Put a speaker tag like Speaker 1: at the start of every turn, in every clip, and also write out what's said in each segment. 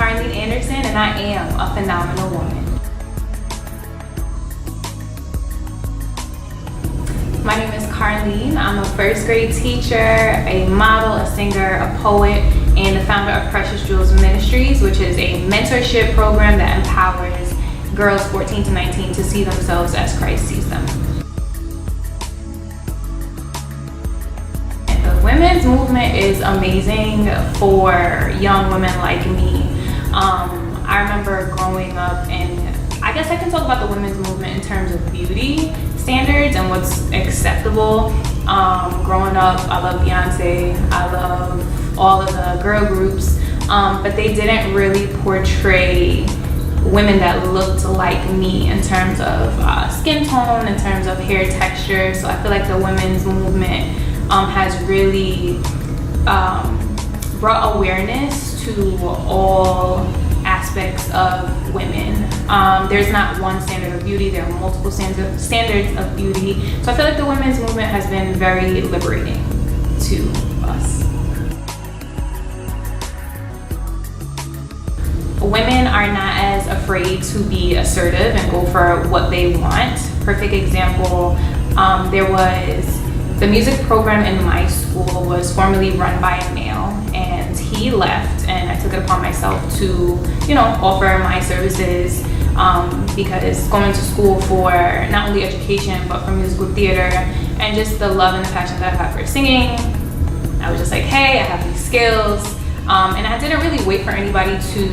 Speaker 1: Karlene Anderson, and I am a phenomenal woman. My name is Karlene. I'm a first grade teacher, a model, a singer, a poet, and the founder of Precious Jewels Ministries, which is a mentorship program that empowers girls 14 to 19 to see themselves as Christ sees them. And the women's movement is amazing for young women like me. I remember growing up, and I guess I can talk about the women's movement in terms of beauty standards and what's acceptable. Growing up, I love Beyonce, I love all of the girl groups, but they didn't really portray women that looked like me in terms of skin tone, in terms of hair texture. So I feel like the women's movement has really brought awareness to all aspects of women. There's not one standard of beauty, there are multiple standards of beauty. So I feel like the women's movement has been very liberating to us. Women are not as afraid to be assertive and go for what they want. Perfect example, there was the music program in my school was formerly run by a male, and he left, and I took it upon myself to, offer my services because going to school for not only education but for musical theater and just the love and the passion that I have for singing, I was just like, hey, I have these skills, and I didn't really wait for anybody to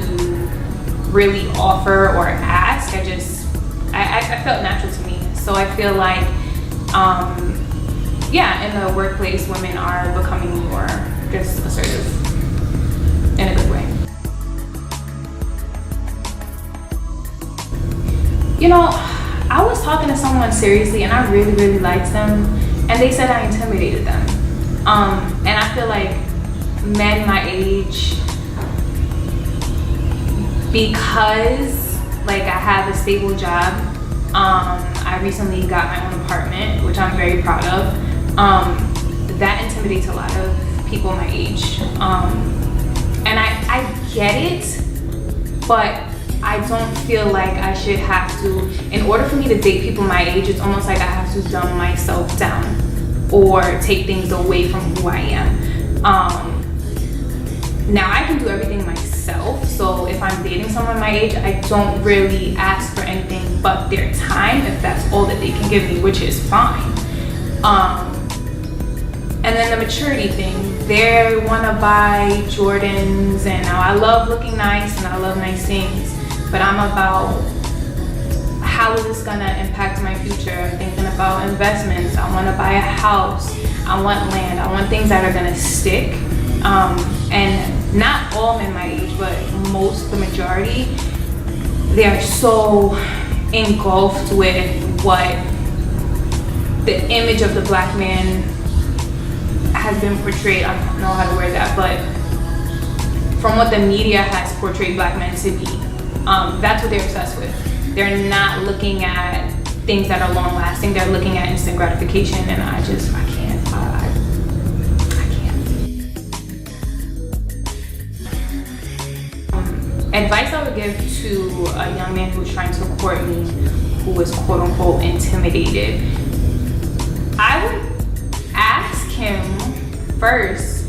Speaker 1: really offer or ask. I felt natural to me. So I feel like in the workplace, women are becoming more just assertive in a good way. I was talking to someone seriously and I really, really liked them, and they said I intimidated them. And I feel like men my age, because I have a stable job, I recently got my own apartment, which I'm very proud of. That intimidates a lot of people my age. And I get it, but I don't feel like I should have to, in order for me to date people my age, it's almost like I have to dumb myself down or take things away from who I am. Now I can do everything myself, so if I'm dating someone my age, I don't really ask for anything but their time, if that's all that they can give me, which is fine. And then the maturity thing, they want to buy Jordans, and now I love looking nice and I love nice things, but I'm about how is this gonna impact my future. I'm thinking about investments. I want to buy a house, I want land, I want things that are gonna stick. And not all men my age, but the majority, they are so engulfed with what the image of the black man has been portrayed. I don't know how to word that, but from what the media has portrayed black men to be, that's what they're obsessed with. They're not looking at things that are long lasting, they're looking at instant gratification, and I can't. Advice I would give to a young man who's trying to court me, who is quote unquote intimidated, I would ask him first,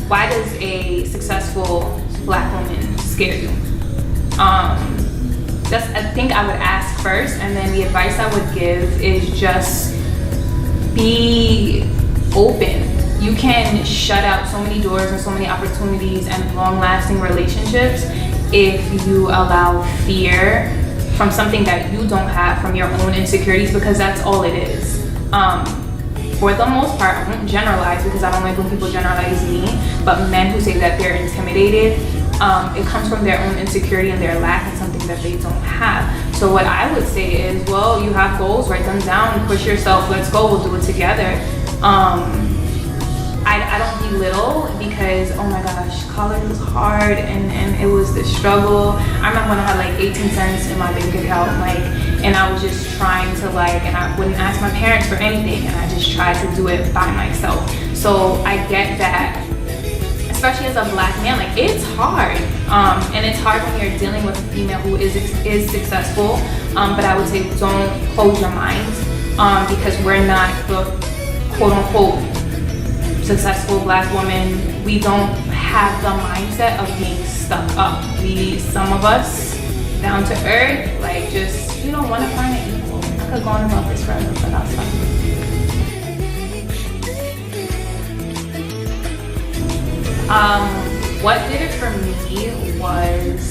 Speaker 1: why does a successful black woman scare you? I think I would ask first, and then the advice I would give is just be open. You can shut out so many doors and so many opportunities and long-lasting relationships if you allow fear from something that you don't have, from your own insecurities, because that's all it is. For the most part, I won't generalize because I don't like when people generalize me, but men who say that they're intimidated, it comes from their own insecurity and their lack in something that they don't have. So what I would say is, well, you have goals, write them down, push yourself, let's go, we'll do it together. I don't belittle, because oh my gosh, college was hard and it was the struggle. I remember when I had like 18 cents in my bank account, and I was just trying to and I wouldn't ask my parents for anything, and I just tried to do it by myself. So I get that especially as a black man, like it's hard. And it's hard when you're dealing with a female who is successful. But I would say don't close your mind, because we're not the quote unquote successful black woman. We don't have the mindset of being stuck up. Some of us, down to earth, like just, you know, want to find an equal. I could go on about this forever, but I'll stop. What did it for me was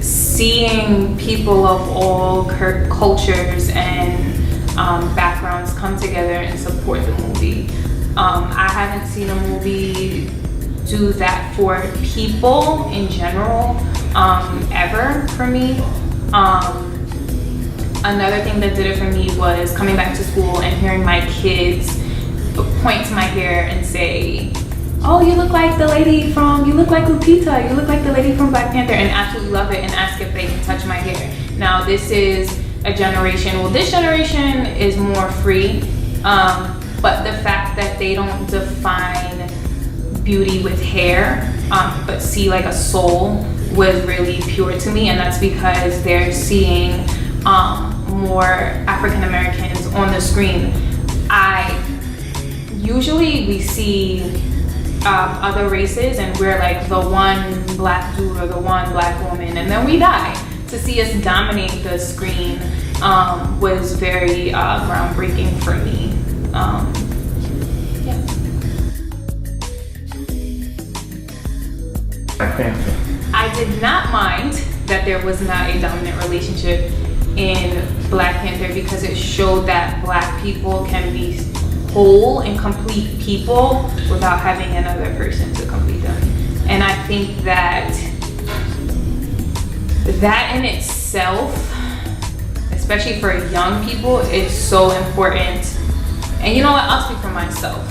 Speaker 1: seeing people of all cultures and backgrounds come together and support the movie. I haven't seen a movie do that for people in general ever for me. Another thing that did it for me was coming back to school and hearing my kids point to my hair and say, oh, you look like Lupita, you look like the lady from Black Panther, and absolutely love it, and ask if they can touch my hair. Now this is a generation, well, this generation is more free, but the fact that they don't define beauty with hair, but see like a soul, was really pure to me, and that's because they're seeing more African Americans on the screen. Usually we see other races and we're like the one black dude or the one black woman, and then we die. To see us dominate the screen was very groundbreaking for me. I did not mind that there was not a dominant relationship in Black Panther, because it showed that black people can be whole and complete people without having another person to complete them. And I think that in itself, especially for young people, is so important. And you know what, I'll speak for myself.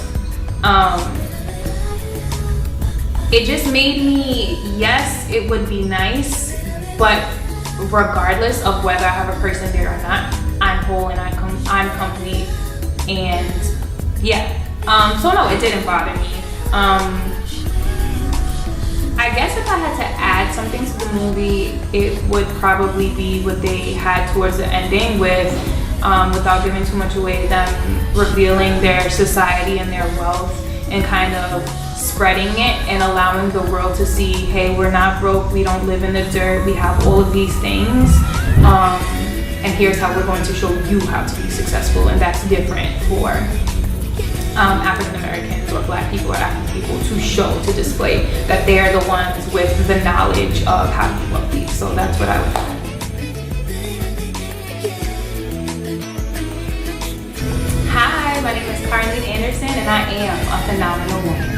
Speaker 1: It just made me, yes, it would be nice, but regardless of whether I have a person there or not, I'm whole and I'm complete. And yeah, so no, it didn't bother me. I guess if I had to add something to the movie, it would probably be what they had towards the ending with, without giving too much away, them revealing their society and their wealth and kind of spreading it and allowing the world to see, hey, we're not broke, we don't live in the dirt, we have all of these things, and here's how we're going to show you how to be successful. And that's different for African Americans or black people or African people to show, to display that they're the ones with the knowledge of how to be wealthy. So that's what I would do. Hi, my name is Karlene'S Interview, and I am a phenomenal woman.